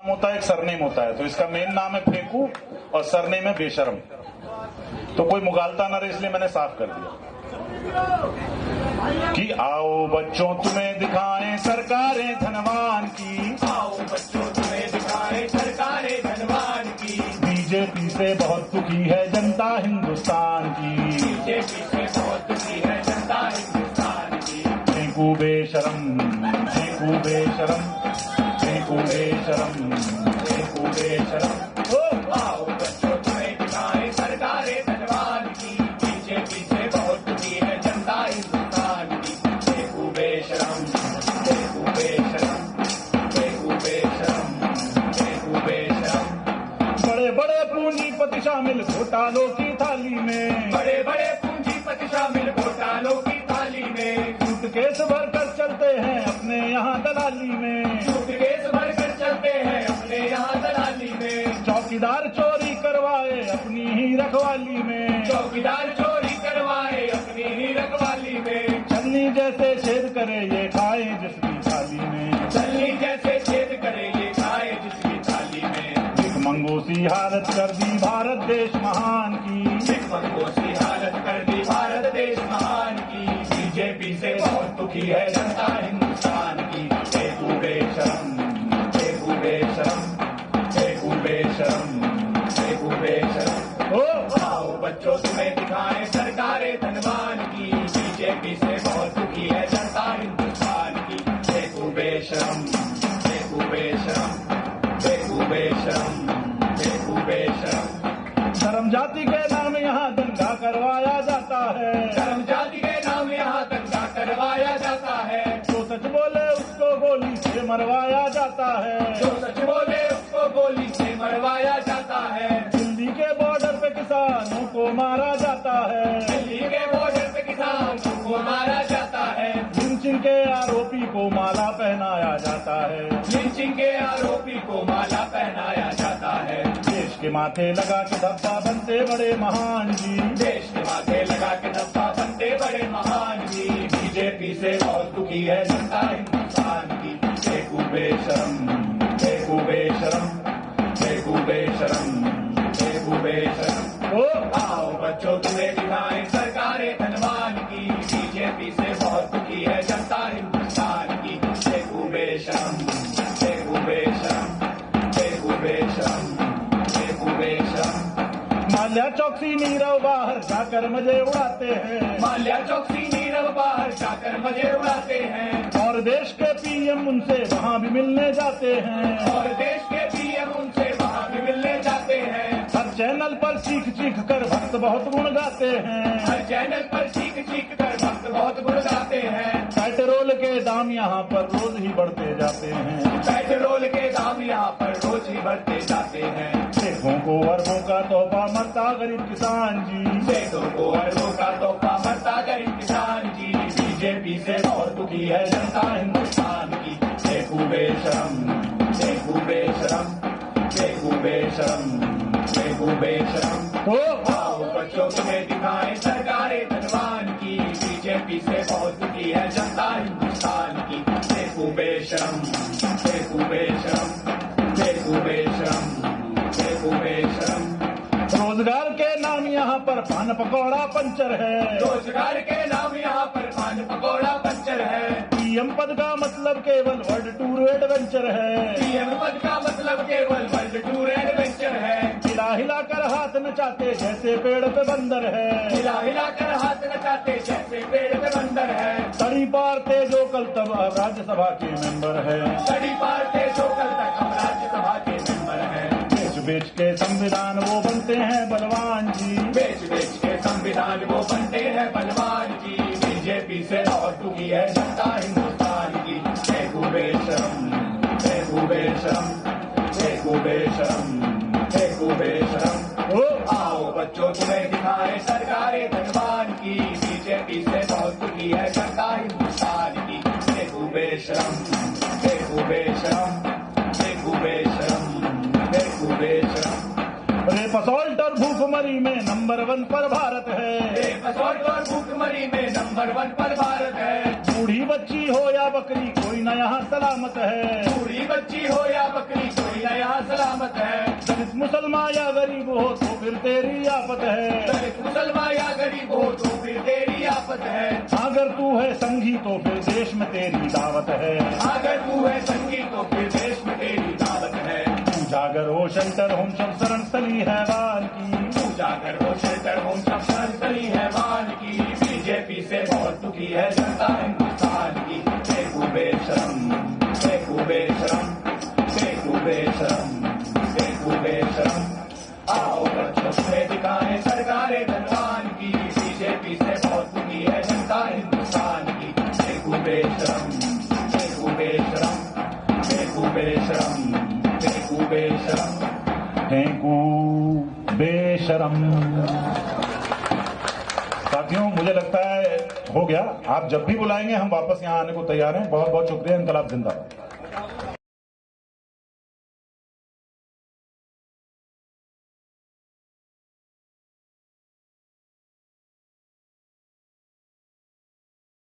होता है, एक सरनेम होता है। तो इसका मेन नाम है फेंकू और सरनेम है बेशरम। तो कोई मुगालता ना रहे इसलिए मैंने साफ कर दिया कि आओ बच्चों तुम्हें दिखाएं सरकारें धनवान की, आओ बच्चों तुम्हें दिखाएं सरकारें धनवान की। बीजेपी से बहुत दुखी है जनता हिंदुस्तान की, बीजेपी से बहुत दुखी है जनता हिंदुस्तान की। फेंकू बेशरम, फेंकू बेशरम, फेंकू बेशरम, फेंकू बेशरम। आओ बच्चों तुम्हें दिखाएं सरकारें धनवान की। बीजेपी से बहुत दुखी है जनता हिंदुस्तान की। फेंकू बेशरम, फेंकू बेशरम, फेंकू बेशरम, फेंकू बेशरम। बड़े बड़े पूंजीपति शामिल घोटालों की थाली में, बड़े बड़े पूंजीपति शामिल घोटालों की थाली में। सूटकेस भरकर चलते हैं अपने यहाँ दलाली में, सूटकेस भरकर चलते हैं अपने यहाँ दलाली में। चौकीदार चोरी करवाए अपनी ही रखवाली में, चौकीदार चोरी करवाए अपनी ही रखवाली में। छन्नी जैसे छेद करे ये खाए जिसकी थाली में, छलनी जैसे छेद करे ये खाए जिसकी थाली में। भिखमंगों सी हालत कर दी भारत देश महान की, भिखमंगों सी हालत कर दी भारत देश महान की। बीजेपी से बहुत दुखी है जनता हिंदुस्तान की। फेंकू बेशरम, फेंकू बेशरम, फेंकू बेशरम, फेंकू बेशरम। आओ बच्चों तुम्हें दिखाएं सरकारें धनवान की। बीजेपी से बहुत दुखी है जनता हिंदुस्तान की। फेंकू बेशरम, फेंकू बेशरम, फेंकू बेशरम, फेंकू बेशरम। धर्म जाति के नाम यहाँ दंगा करवाया जाता है, धर्म जाति के नाम यहाँ दंगा करवाया जाता है। जो सच बोले उसको गोली से मरवाया जाता है, जो सच बोले उसको गोली से मरवाया जाता है। दिल्ली के बॉर्डर पे किसानों को मारा जाता है, दिल्ली के बॉर्डर पे किसानों को मारा जाता है। लिंचिंग के आरोपी को माला पहनाया जाता है, लिंचिंग के आरोपी को माला पहनाया जाता है। देश के माथे लगा के धब्बा बनते बड़े महान जी, देश के माथे लगा के धब्बा बनते बड़े महान जी। बीजेपी से बहुत दुखी है जनता हिंदुस्तान की। फेंकू बेशरम, फेंकू बेशरम, फेंकू बेशरम, फेंकू बेशरम। आओ बच्चों तुम्हें दिखाएं सरकारें धनवान की। बीजेपी से बहुत दुखी है जनता हिंदुस्तान की। फेंकू बेशरम, फेंकू बेशरम, फेंकू बेशरम, फेंकू बेशरम। माल्या चौकसी नीरव बाहर जाकर मजे उड़ाते हैं, माल्या चौकसी नीरव बाहर जाकर मजे उड़ाते हैं। और देश के पीएम उनसे वहाँ भी मिलने जाते हैं, और देश के पीएम उनसे वहाँ भी मिलने जाते हैं। हर चैनल पर चीख चीख कर भक्त बहुत गुण गाते हैं, हर चैनल पर चीख चीख कर भक्त बहुत गुण गाते हैं। पेट्रोल के दाम यहाँ पर रोज ही बढ़ते जाते हैं, पेट्रोल के दाम यहाँ पर रोज ही बढ़ते जाते हैं। देखों को अरबों का तोहफा मरता गरीब किसान जी, देशों को अरबों का तोहफा मरता गरीब किसान जी। बीजेपी से बहुत दुखी है जनता हिंदुस्तान की। फेंकू बेशरम, फेंकू बेशरम, फेंकू बेशरम, फेंकू बेशरम। आओ बच्चों तुम्हें दिखाएं सरकारें धनवान की। बीजेपी से बहुत दुखी है जनता हिंदुस्तान की। फेंकू बेशरम, फेंकू बेशरम, फेंकू बेशरम, फेंकू बेशरम। रोजगार के नाम यहाँ पर पान पकौड़ा पंचर है, रोजगार के नाम यहाँ पर पान पकौड़ा पंचर है। पीएम पद का मतलब केवल वर्ल्ड टूर एडवेंचर है, पीएम पद का मतलब केवल वर्ल्ड टूर एडवेंचर है। हिला हिला कर हाथ नचाते जैसे पेड़ पे बंदर है, हिला हिला कर हाथ नचाते जैसे पेड़ पे बंदर है। सड़ी पारते जो कल तब अब राज्यसभा के मेंबर है, सड़ी पारते जो कल तक हम राज्यसभा के मेंबर हैं। बेच बेच के संविधान वो बनते हैं बलवान जी, बेच बेच के संविधान वो बनते हैं बलवान जी। बीजेपी से बहुत दुखी है जनता हिंदुस्तान की। फेंकू बेशरम, फेंकू बेशरम, फेंकू बेशरम, फेंकू बेशरम। आओ बच्चों तुम्हें दिखाएं सरकारें धनवान की। बीजेपी से बहुत दुखी है जनता हिंदुस्तान की। फेंकू बेशरम, फेंकू बेशरम, फेंकू बेशरम, फेंकू बेशरम। रेपसॉल्ट और भूखमरी में नंबर 1 पर भारत है, रेपसॉल्ट और भूखमरी में नंबर 1 पर भारत है। बूढ़ी बच्ची हो या बकरी कोई न यहाँ सलामत है, बूढ़ी बच्ची हो या बकरी कोई न आफत है। दलित मुसलमान या गरीब हो तो फिर तेरी आफत है। दलित मुसलमान या गरीब हो तो फिर तेरी आफत है। अगर तू है संघी तो फिर देश में तेरी दावत है। अगर तू है संगी तो फिर देश में तेरी दावत है। जागर हो शेल्टर होम सब शरण स्थली है वान की। तू जाकर हो शेल्टर होम सब शरण स्थली है मान की। बीजेपी से बहुत दुखी है जनता हिंदुस्तान की। देखो बेशरम, देखो बेशरम, देखो बेशरम, देखो बेशरम। आओ बच्चों तुम्हें दिखाएं सरकारें धनवान की। बीजेपी से बहुत दुखी है जनता हिंदुस्तान की। देखो बेशरम, देखो बेशरम, देखो बेशरम, देखो बेशरम, फेंकू बेशरम। साथियों मुझे लगता है हो गया। आप जब भी बुलाएंगे हम वापस यहाँ आने को तैयार हैं। बहुत बहुत शुक्रिया। इंकलाब जिंदाबाद।